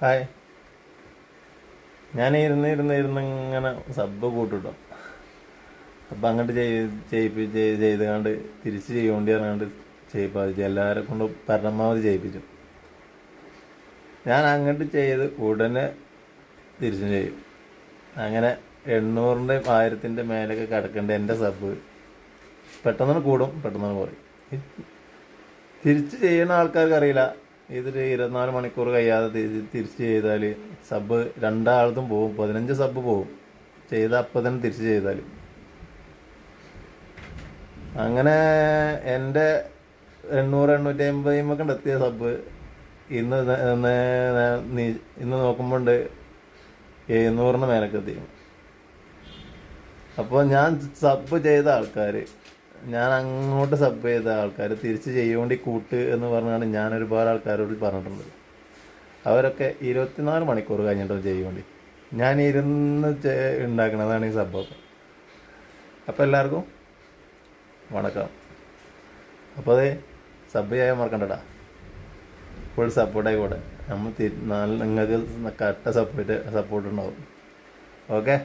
Hi. ഞാൻ ഇരുന്ന് ഇങ്ങനെ സബ് കൂട്ടിട്ടോ. അപ്പം അങ്ങോട്ട് ചെയ്ത് കണ്ട് തിരിച്ച് ചെയ്യേണ്ടി പറഞ്ഞാണ്ട് ചെയ്യിപ്പിച്ചു. എല്ലാവരെ കൊണ്ട് പരമാവധി ചെയ്യിപ്പിച്ചു. ഞാൻ അങ്ങോട്ട് ചെയ്ത് ഉടനെ തിരിച്ചും ചെയ്യും. അങ്ങനെ 800-ൻ്റെ 1000-ൻ്റെ മേലൊക്കെ കിടക്കേണ്ട എൻ്റെ സബ് പെട്ടെന്ന് കൂടും, പെട്ടെന്ന് കുറയും. തിരിച്ച് ചെയ്യുന്ന ആൾക്കാർക്ക് അറിയില്ല, ഇതൊരു 24 മണിക്കൂർ കഴിയാതെ തിരിച്ച് ചെയ്താൽ സബ് രണ്ടാളത്തും പോവും. 15 സബ് പോവും ചെയ്ത അപ്പം തന്നെ തിരിച്ച് ചെയ്താൽ. അങ്ങനെ എൻ്റെ 800-850 എത്തിയ സബ് ഇന്ന് നോക്കുമ്പോണ്ട് 700-ന് മേലൊക്കെ എത്തിക്കും. അപ്പോൾ ഞാൻ സബ് ചെയ്ത ആൾക്കാർ, ഞാൻ അങ്ങോട്ട് സബ് ചെയ്ത ആൾക്കാർ തിരിച്ച് ചെയ്യേണ്ടി കൂട്ട് എന്ന് പറഞ്ഞാണ് ഞാൻ ഒരുപാട് ആൾക്കാരോട് പറഞ്ഞിട്ടുണ്ട്. അവരൊക്കെ 24 മണിക്കൂർ കഴിഞ്ഞിട്ട് ചെയ്യേണ്ടി. ഞാൻ ഇരുന്ന് ഉണ്ടാക്കണതാണ് ഈ സബ്ബൊക്കെ. അപ്പോൾ എല്ലാവർക്കും വണക്കം. അപ്പോൾ അതെ, സബ് ചെയ്യാൻ മറക്കണ്ടടാ. ഫുൾ സപ്പോർട്ടായിക്കോട്ടെ. നമ്മൾ നിങ്ങൾക്ക് കറക്റ്റ് സപ്പോർട്ട് ഉണ്ടാവും. ഓക്കെ.